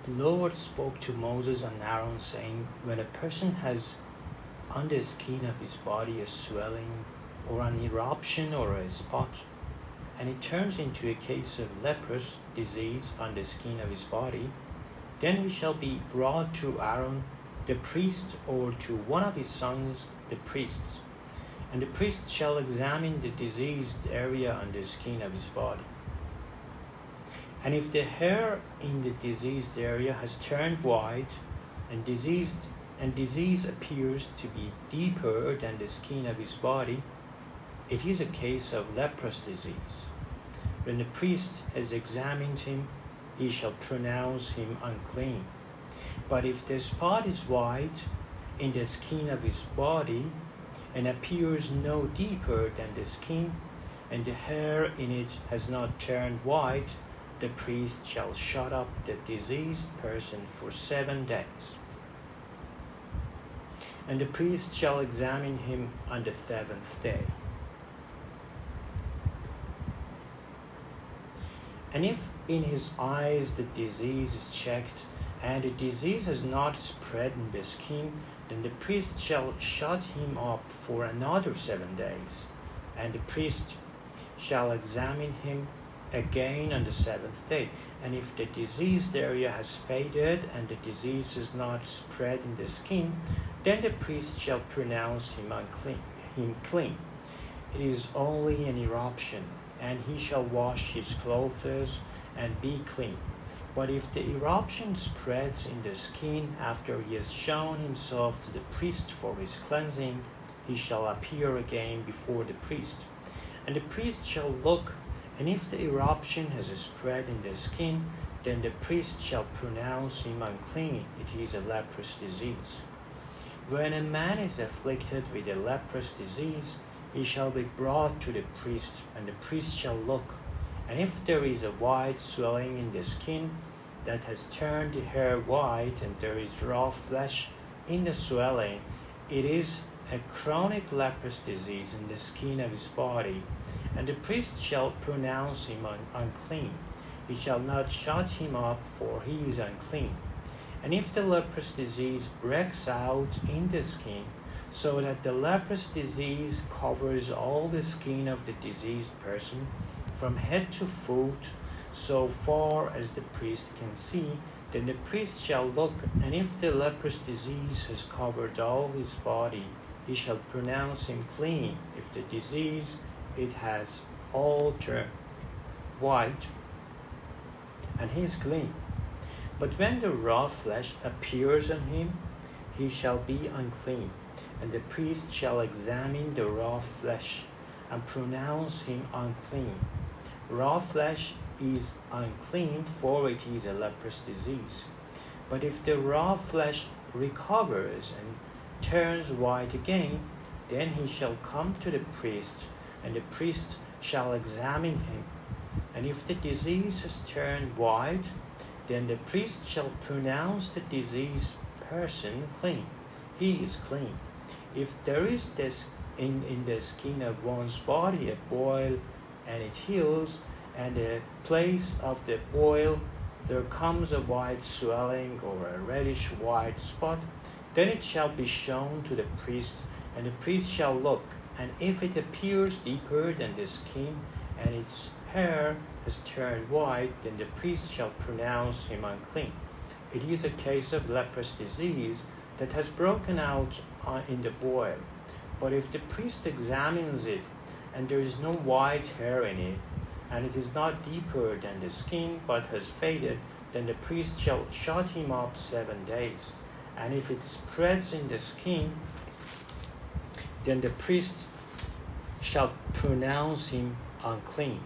The Lord spoke to Moses and Aaron, saying, when a person has on the skin of his body a swelling, or an eruption, or a spot, and it turns into a case of leprous disease on the skin of his body, then he shall be brought to Aaron the priest, or to one of his sons the priests, and the priest shall examine the diseased area on the skin of his body. And if the hair in the diseased area has turned white, and disease appears to be deeper than the skin of his body, it is a case of leprous disease. When the priest has examined him, he shall pronounce him unclean. But if the spot is white in the skin of his body, and appears no deeper than the skin, and the hair in it has not turned white, the priest shall shut up the diseased person for 7 days. And the priest shall examine him on the 7th day. And if in his eyes the disease is checked, and the disease has not spread in the skin, then the priest shall shut him up for another 7 days. And the priest shall examine him again on the 7th day. And if the diseased area has faded, and the disease is not spread in the skin, then the priest shall pronounce him clean. It is only an eruption, and he shall wash his clothes and be clean. But if the eruption spreads in the skin after he has shown himself to the priest for his cleansing, he shall appear again before the priest. And the priest shall look, and if the eruption has spread in the skin, then the priest shall pronounce him unclean. It is a leprous disease. When a man is afflicted with a leprous disease, he shall be brought to the priest, and the priest shall look. And if there is a white swelling in the skin that has turned the hair white, and there is raw flesh in the swelling, it is a chronic leprous disease in the skin of his body, and the priest shall pronounce him unclean. He shall not shut him up, for he is unclean. And if the leprous disease breaks out in the skin, so that the leprous disease covers all the skin of the diseased person, from head to foot, so far as the priest can see, then the priest shall look, and if the leprous disease has covered all his body, he shall pronounce him clean. If the disease it has all turned white, and he is clean. But when the raw flesh appears on him, he shall be unclean, and the priest shall examine the raw flesh and pronounce him unclean. Raw flesh is unclean, for it is a leprous disease. But if the raw flesh recovers and turns white again, then he shall come to the priest, and the priest shall examine him. And if the disease has turned white, then the priest shall pronounce the diseased person clean. He is clean. If there is in the skin of one's body a boil, and it heals, and in place of the boil there comes a white swelling or a reddish white spot, then it shall be shown to the priest, and the priest shall look, and if it appears deeper than the skin, and its hair has turned white, then the priest shall pronounce him unclean. It is a case of leprous disease that has broken out in the boil. But if the priest examines it, and there is no white hair in it, and it is not deeper than the skin, but has faded, then the priest shall shut him up 7 days. And if it spreads in the skin, then the priest shall pronounce him unclean.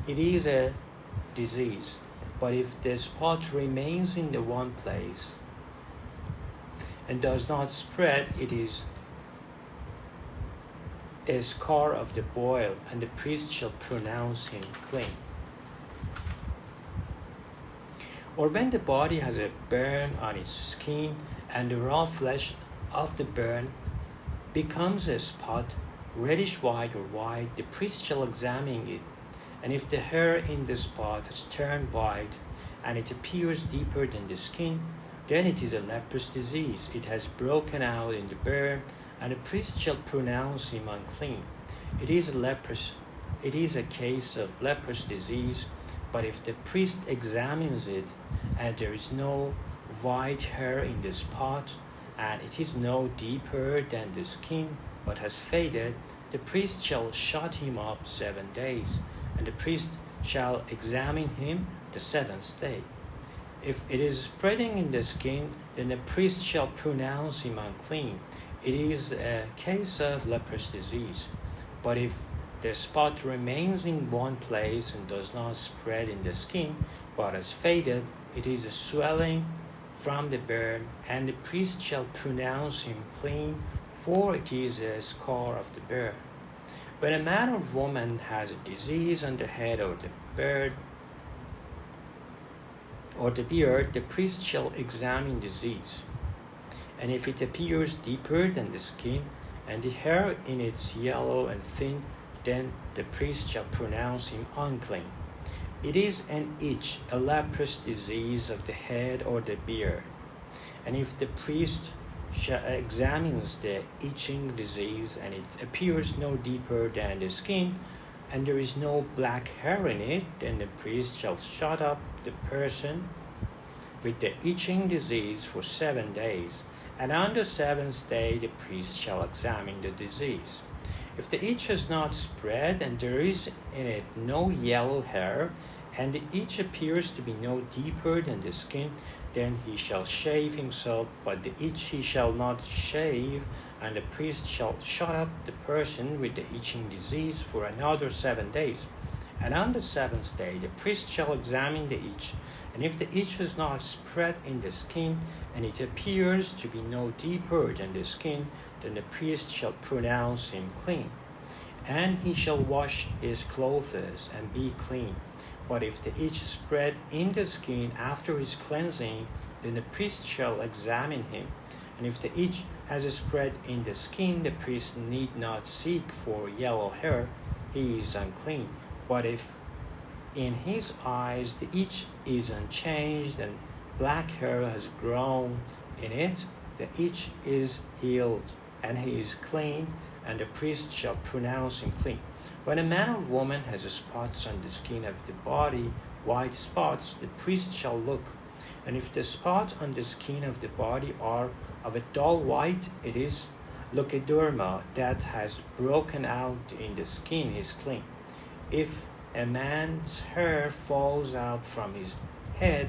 It is a disease, but if the spot remains in the one place and does not spread, it is the scar of the boil, and the priest shall pronounce him clean. Or when the body has a burn on its skin, and the raw flesh of the burn becomes a spot, reddish white or white, the priest shall examine it. And if the hair in the spot has turned white, and it appears deeper than the skin, then it is a leprous disease. It has broken out in the beard, and the priest shall pronounce him unclean. It is a case of leprous disease, but if the priest examines it, and there is no white hair in the spot, and it is no deeper than the skin, but has faded, the priest shall shut him up 7 days, and the priest shall examine him the 7th day. If it is spreading in the skin, then the priest shall pronounce him unclean. It is a case of leprous disease. But if the spot remains in one place and does not spread in the skin, but has faded, it is a swelling from the burn, and the priest shall pronounce him clean, for it is a scar of the burn. When a man or woman has a disease on the head or the beard, the priest shall examine the disease. And if it appears deeper than the skin, and the hair in it yellow and thin, then the priest shall pronounce him unclean. It is an itch, a leprous disease of the head or the beard. And if the priest examines the itching disease, and it appears no deeper than the skin, and there is no black hair in it, then the priest shall shut up the person with the itching disease for 7 days, and on the 7th day the priest shall examine the disease. If the itch has not spread, and there is in it no yellow hair, and the itch appears to be no deeper than the skin, then he shall shave himself, but the itch he shall not shave, and the priest shall shut up the person with the itching disease for another 7 days. And on the 7th day the priest shall examine the itch, and if the itch has not spread in the skin, and it appears to be no deeper than the skin, then the priest shall pronounce him clean. And he shall wash his clothes and be clean. But if the itch spread in the skin after his cleansing, then the priest shall examine him. And if the itch has spread in the skin, the priest need not seek for yellow hair, he is unclean. But if in his eyes the itch is unchanged, and black hair has grown in it, the itch is healed, and he is clean, and the priest shall pronounce him clean. When a man or woman has spots on the skin of the body, white spots, the priest shall look. And if the spots on the skin of the body are of a dull white, it is leukoderma that has broken out in the skin, is clean. If a man's hair falls out from his head,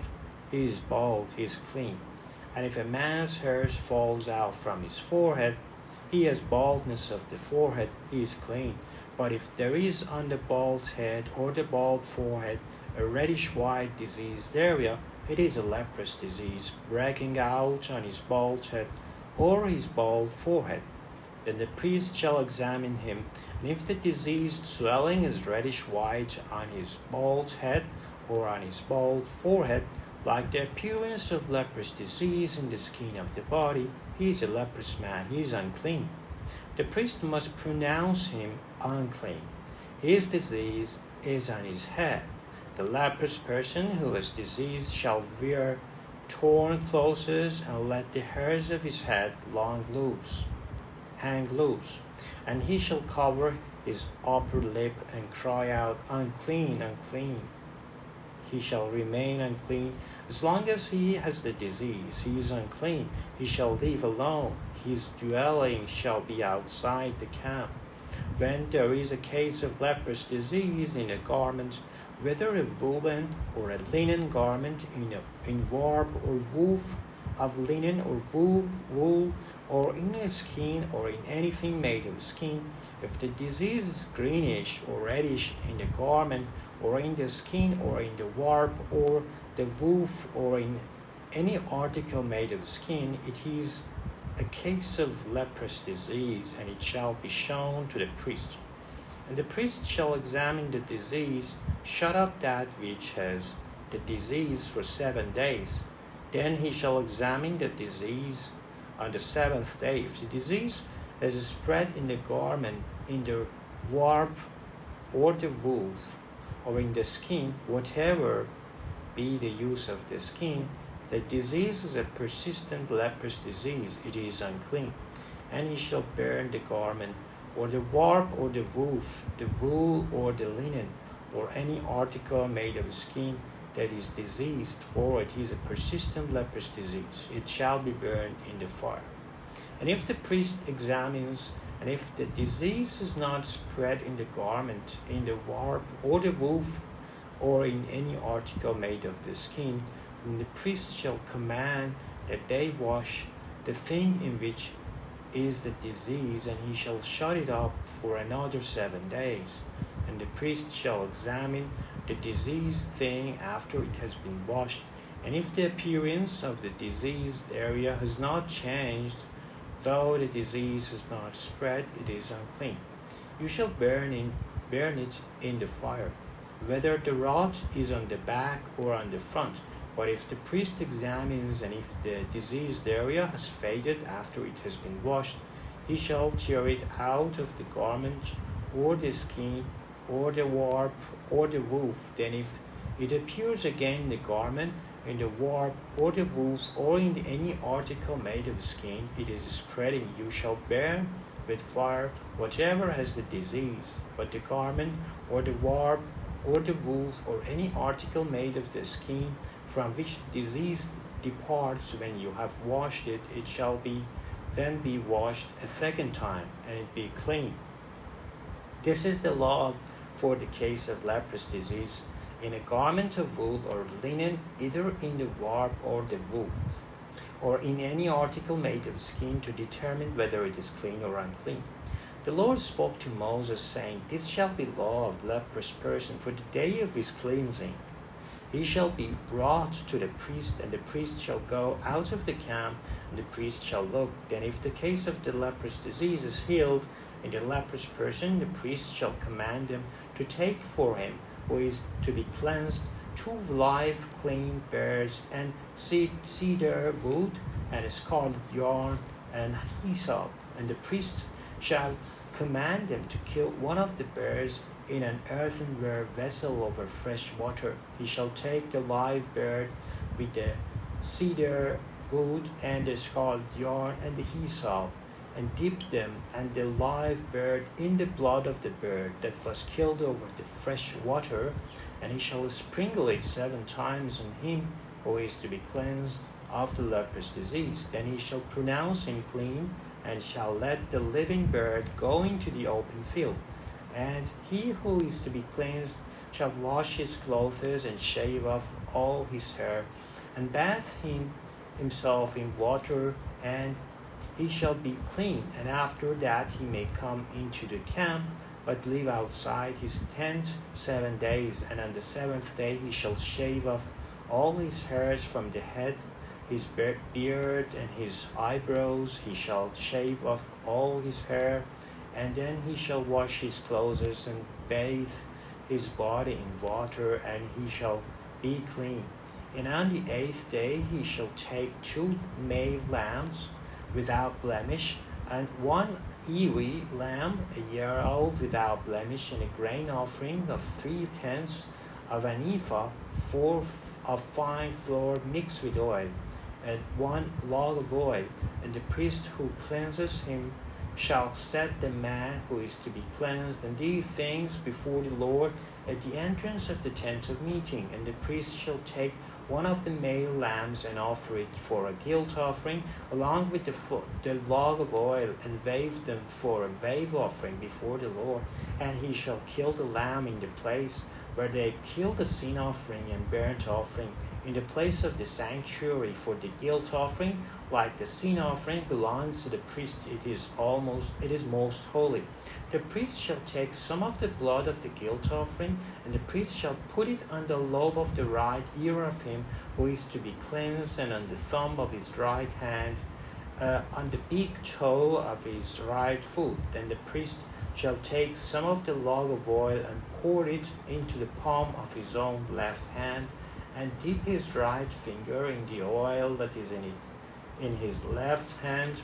he is bald, he is clean. And if a man's hair falls out from his forehead, he has baldness of the forehead, he is clean. But if there is on the bald head or the bald forehead a reddish-white diseased area, it is a leprous disease breaking out on his bald head or his bald forehead. Then the priest shall examine him, and if the diseased swelling is reddish-white on his bald head or on his bald forehead, like the appearance of leprous disease in the skin of the body, he is a leprous man, he is unclean. The priest must pronounce him unclean. His disease is on his head. The leprous person who has disease shall wear torn clothes and let the hairs of his head hang loose. And he shall cover his upper lip and cry out, unclean, unclean. He shall remain unclean as long as he has the disease. He is unclean. He shall live alone. His dwelling shall be outside the camp. When there is a case of leprous disease in a garment, whether a woolen or a linen garment, in warp or woof of linen or wool, or in a skin or in anything made of skin, if the disease is greenish or reddish in the garment or in the skin or in the warp or the woof or in any article made of skin, it is a case of leprous disease, and it shall be shown to the priest. And the priest shall examine the disease, shut up that which has the disease for 7 days. Then he shall examine the disease on the 7th day. If the disease has spread in the garment, in the warp or the woof, or in the skin, whatever be the use of the skin, the disease is a persistent leprous disease, it is unclean. And he shall burn the garment, or the warp, or the woof, the wool, or the linen, or any article made of skin that is diseased, for it is a persistent leprous disease. It shall be burned in the fire. And if the priest examines, and if the disease is not spread in the garment, in the warp, or the woof, or in any article made of the skin, then the priest shall command that they wash the thing in which is the disease, and he shall shut it up for another 7 days. And the priest shall examine the diseased thing after it has been washed, and if the appearance of the diseased area has not changed, though the disease is not spread, it is unclean. You shall burn it in the fire, whether the rot is on the back or on the front. But if the priest examines, and if the diseased area has faded after it has been washed, he shall tear it out of the garment, or the skin, or the warp, or the woof. Then if it appears again in the garment, in the warp, or the woof, or in any article made of skin, it is spreading. You shall burn with fire whatever has the disease. But the garment, or the warp, or the woof, or any article made of the skin, from which disease departs when you have washed it, it shall then be washed a second time, and it be clean. This is the law for the case of leprous disease, in a garment of wool or linen, either in the warp or the woof, or in any article made of skin, to determine whether it is clean or unclean. The Lord spoke to Moses, saying, This shall be law of leprous person for the day of his cleansing. He shall be brought to the priest, and the priest shall go out of the camp, and the priest shall look. Then if the case of the leprous disease is healed in the leprous person, the priest shall command them to take for him, who is to be cleansed, 2 live clean bears, and cedar wood, and a scarlet yarn, and hyssop. And the priest shall command them to kill one of the bears in an earthenware vessel over fresh water. He shall take the live bird with the cedar wood and the scarlet yarn and the hyssop, and dip them and the live bird in the blood of the bird that was killed over the fresh water, and he shall sprinkle it 7 times on him who is to be cleansed of the leprous disease. Then he shall pronounce him clean, and shall let the living bird go into the open field. And he who is to be cleansed shall wash his clothes, and shave off all his hair, and bathe himself in water, and he shall be clean. And after that he may come into the camp, but live outside his tent 7 days. And on the 7th day he shall shave off all his hairs from the head, his beard, and his eyebrows. He shall shave off all his hair, and then he shall wash his clothes and bathe his body in water, and he shall be clean. And on the 8th day he shall take 2 male lambs without blemish, and 1 ewe lamb, a year old, without blemish, and a grain offering of 3/10 of an ephah, of fine flour mixed with oil, and 1 log of oil. And the priest who cleanses him shall set the man who is to be cleansed and these things before the Lord at the entrance of the tent of meeting. And the priest shall take 1 of the male lambs and offer it for a guilt offering, along with the log of oil, and wave them for a wave offering before the Lord. And he shall kill the lamb in the place where they kill the sin offering and burnt offering, in the place of the sanctuary. For the guilt offering, like the sin offering, belongs to the priest. It is most holy. The priest shall take some of the blood of the guilt offering, and the priest shall put it on the lobe of the right ear of him who is to be cleansed, and on the thumb of his right hand, on the big toe of his right foot. Then the priest shall take some of the log of oil and pour it into the palm of his own left hand, and dip his right finger in the oil that is in his left hand,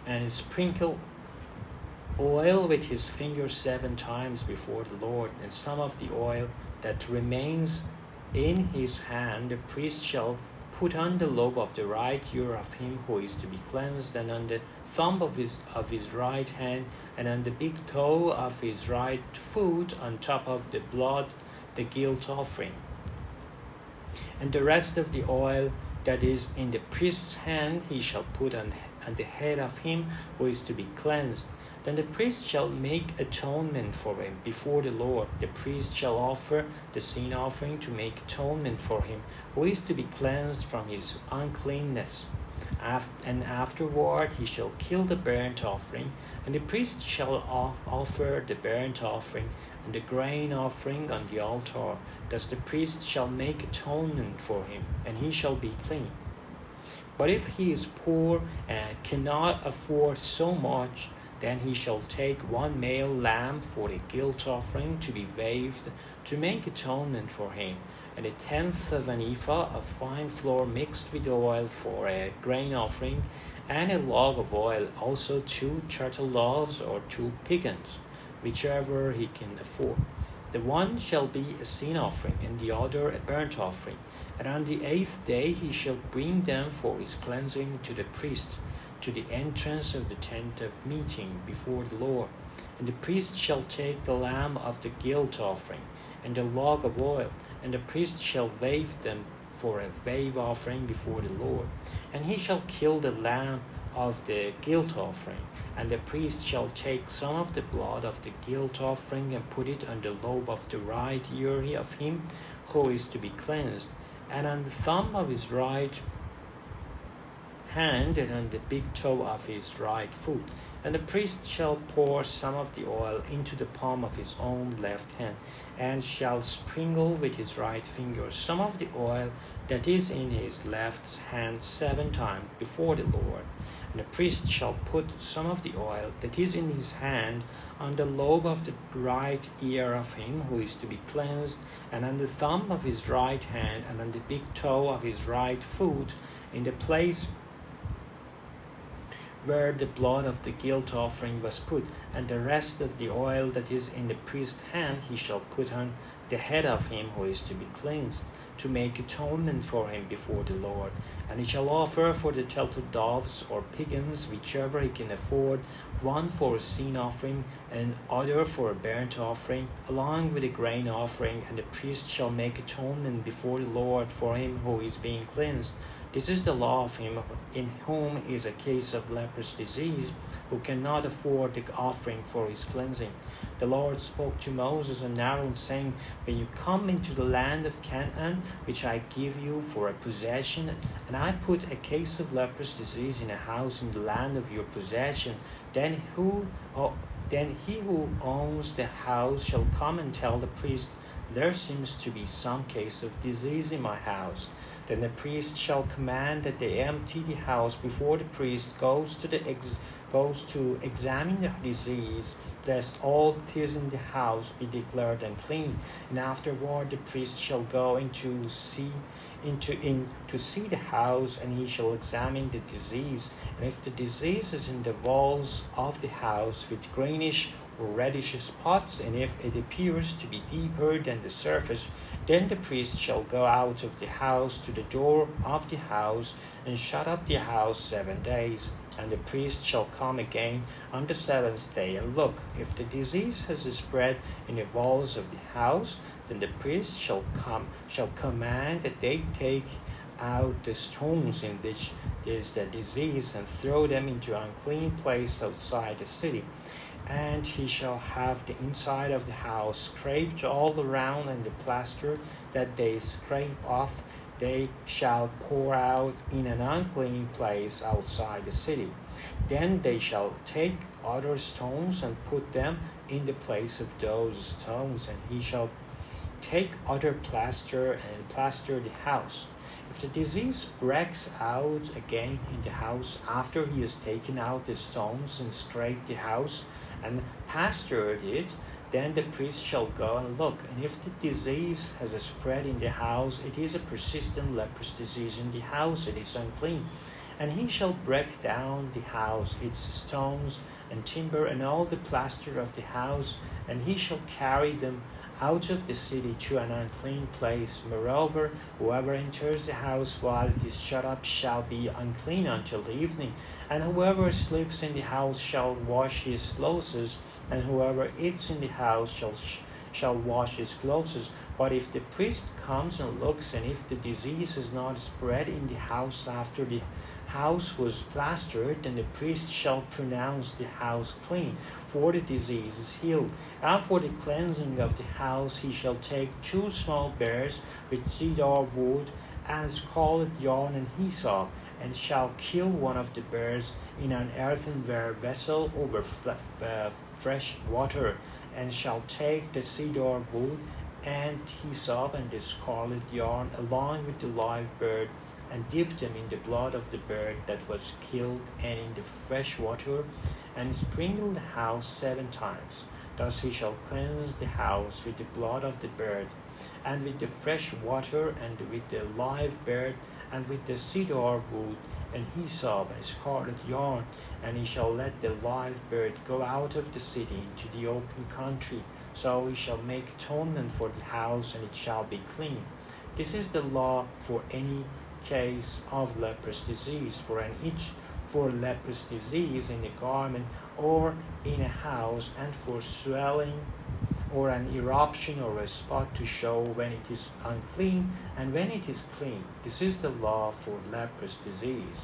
and sprinkle oil with his finger 7 times before the Lord. And some of the oil that remains in his hand, the priest shall put on the lobe of the right ear of him who is to be cleansed, and on the thumb of his right hand, and on the big toe of his right foot, on top of the blood, the guilt offering. And the rest of the oil that is in the priest's hand he shall put on the head of him who is to be cleansed. Then the priest shall make atonement for him before the Lord. The priest shall offer the sin offering to make atonement for him who is to be cleansed from his uncleanness. And afterward he shall kill the burnt offering, and the priest shall offer the burnt offering and the grain offering on the altar. Thus the priest shall make atonement for him, and he shall be clean. But if he is poor and cannot afford so much, then he shall take one male lamb for the guilt offering to be waved, to make atonement for him, and 1/10 of an ephah of fine flour mixed with oil for a grain offering, and a log of oil, also 2 turtle doves or 2 pigeons, whichever he can afford. The one shall be a sin offering, and the other a burnt offering. And on the 8th day he shall bring them for his cleansing to the priest, to the entrance of the tent of meeting before the Lord. And the priest shall take the lamb of the guilt offering, and the log of oil, and the priest shall wave them for a wave offering before the Lord. And he shall kill the lamb of the guilt offering, and the priest shall take some of the blood of the guilt offering and put it on the lobe of the right ear of him who is to be cleansed, and on the thumb of his right hand, and on the big toe of his right foot. And the priest shall pour some of the oil into the palm of his own left hand, and shall sprinkle with his right finger some of the oil that is in his left hand 7 times before the Lord. And the priest shall put some of the oil that is in his hand on the lobe of the right ear of him who is to be cleansed, and on the thumb of his right hand, and on the big toe of his right foot, in the place where the blood of the guilt offering was put. And the rest of the oil that is in the priest's hand he shall put on the head of him who is to be cleansed, to make atonement for him before the Lord. And he shall offer for the turtle doves or pigeons, whichever he can afford, one for a sin offering, and other for a burnt offering, along with a grain offering. And the priest shall make atonement before the Lord for him who is being cleansed. This is the law of him in whom is a case of leprous disease, who cannot afford the offering for his cleansing. The Lord spoke to Moses and Aaron, saying, When you come into the land of Canaan, which I give you for a possession, and I put a case of leprous disease in a house in the land of your possession, then he who owns the house shall come and tell the priest, There seems to be some case of disease in my house. Then the priest shall command that they empty the house before the priest goes to examine the disease, lest all that is in the house be declared unclean. And afterward the priest shall go in to see the house, and he shall examine the disease. And if the disease is in the walls of the house with greenish or reddish spots, and if it appears to be deeper than the surface, then the priest shall go out of the house to the door of the house, and shut up the house 7 days. And the priest shall come again on the 7th day, and look. If the disease has spread in the walls of the house, then the priest shall command that they take out the stones in which there is the disease, and throw them into an unclean place outside the city. And he shall have the inside of the house scraped all around, and the plaster that they scrape off they shall pour out in an unclean place outside the city. Then they shall take other stones and put them in the place of those stones, and he shall take other plaster and plaster the house. If the disease breaks out again in the house after he has taken out the stones and scraped the house and plastered it, then the priest shall go and look. And if the disease has spread in the house, it is a persistent leprous disease in the house, it is unclean. And he shall break down the house, its stones and timber, and all the plaster of the house, and he shall carry them out of the city to an unclean place. Moreover, whoever enters the house while it is shut up shall be unclean until the evening, and whoever sleeps in the house shall wash his clothes, and whoever eats in the house shall wash his clothes. But if the priest comes and looks, and if the disease is not spread in the house after the house was plastered, then the priest shall pronounce the house clean, for the disease is healed. And for the cleansing of the house he shall take 2 small bears with cedar wood and scarlet yarn and hyssop, and shall kill one of the bears in an earthenware vessel over fresh water, and shall take the cedar wood and hyssop and the scarlet yarn along with the live bird, and dip them in the blood of the bird that was killed and in the fresh water, and sprinkle the house 7 times. Thus he shall cleanse the house with the blood of the bird, and with the fresh water, and with the live bird, and with the cedar wood, and hyssop and scarlet yarn. And he shall let the live bird go out of the city into the open country. So he shall make atonement for the house, and it shall be clean. This is the law for any case of leprous disease, for an itch, for leprous disease in a garment or in a house, and for swelling or an eruption or a spot, to show when it is unclean and when it is clean. This is the law for leprous disease.